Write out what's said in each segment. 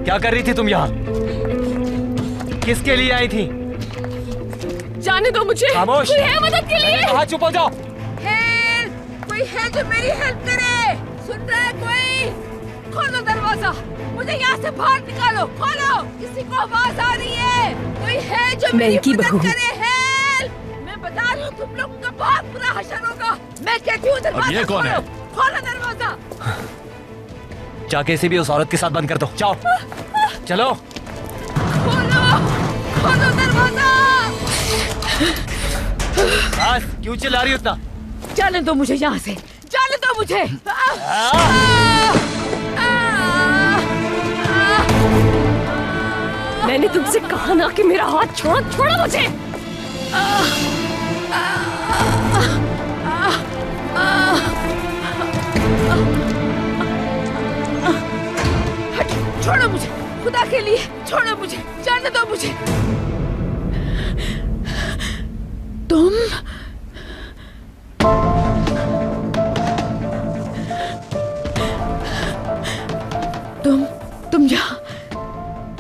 क्या कर रही थी तुम यहाँ? किसके लिए आई थी? जाने दो मुझे। खामोश। कोई है मदद के लिए? कहाँ चुप हो जाओ। हेल्प! कोई है जो मेरी हेल्प करे? सुन रहा है कोई? खोलो दरवाजा, मुझे यहाँ से बाहर निकालो। खोलो, किसी को आवाज आ रही है? कोई है जो मेरी मदद करे? हेल्प! मैं बता रही हूँ तुम लोगों का बहुत बुरा हशर होगा। मैं कहती हूँ दरवाजा खोलो। खोलो दरवाजा। जाके इसे भी उस औरत के साथ बंद कर दो। जाओ चलो। खोलो, खोलो दरवाजा। बस क्यों चिल्ला रही हो इतना? जाने दो मुझे यहाँ से, जाने दो मुझे। मैंने तुमसे कहा ना कि मेरा हाथ छोड़ो, छोड़ो मुझे। छोड़ो मुझे, खुदा के लिए छोड़ो मुझे, जाने दो मुझे।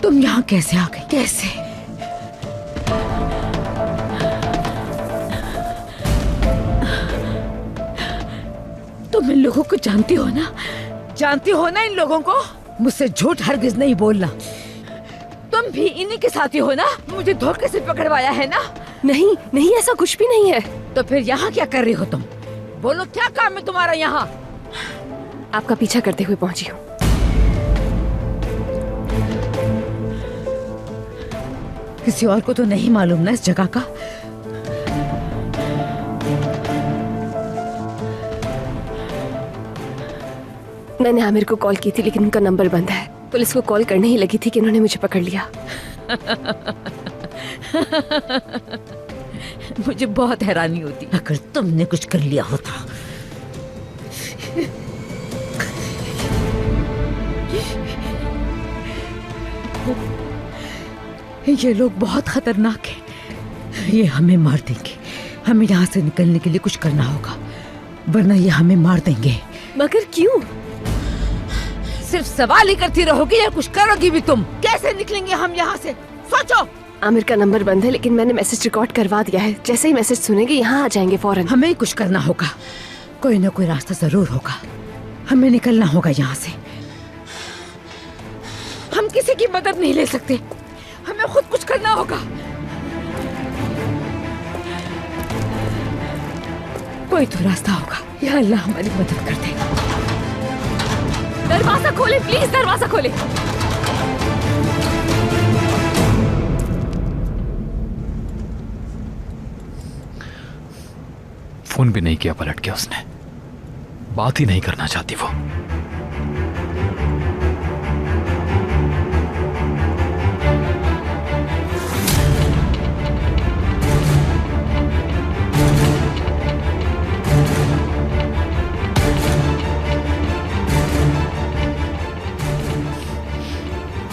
तुम यहाँ कैसे आ गई? कैसे? तुम इन लोगों को जानती हो ना? जानती हो ना इन लोगों को? मुझसे झूठ हरगिज नहीं बोलना। तुम भी इन्हीं के साथी हो ना? मुझे धोखे से पकड़वाया है ना? नहीं नहीं, ऐसा कुछ भी नहीं है। तो फिर यहाँ क्या कर रही हो तुम? बोलो, क्या काम है तुम्हारा यहाँ? आपका पीछा करते हुए पहुंची हूँ। किसी और को तो नहीं मालूम ना इस जगह का? मैंने आमिर को कॉल की थी लेकिन उनका नंबर बंद है। पुलिस को कॉल करने ही लगी थी कि उन्होंने मुझे पकड़ लिया। मुझे बहुत हैरानी होती अगर तुमने कुछ कर लिया होता। ये लोग बहुत खतरनाक हैं। ये हमें मार देंगे। हमें यहाँ से निकलने के लिए कुछ करना होगा, वरना ये हमें मार देंगे। मगर क्यों? सिर्फ सवाल ही करती रहोगी या कुछ करोगी भी तुम? कैसे निकलेंगे हम यहाँ से? सोचो। आमिर का नंबर बंद है लेकिन मैंने मैसेज रिकॉर्ड करवा दिया है। जैसे ही मैसेज सुनेंगे यहाँ आ जाएंगे फौरन। हमें ही कुछ करना होगा। कोई ना कोई रास्ता जरूर होगा। हमें निकलना होगा यहाँ से। हम किसी की मदद नहीं ले सकते। हमें खुद कुछ करना होगा। कोई तो रास्ता होगा। या अल्लाह हमारी मदद कर दे। दरवाजा खोले प्लीज, दरवाजा खोले। फोन भी नहीं किया पलट के उसने। बात ही नहीं करना चाहती वो।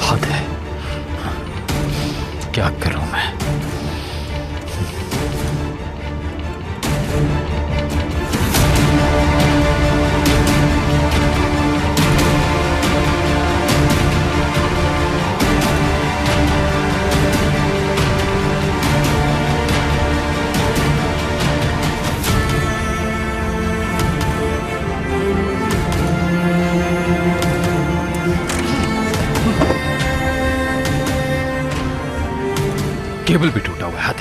हद है, क्या करूं मैं? केबल भी टूटा हुआ है।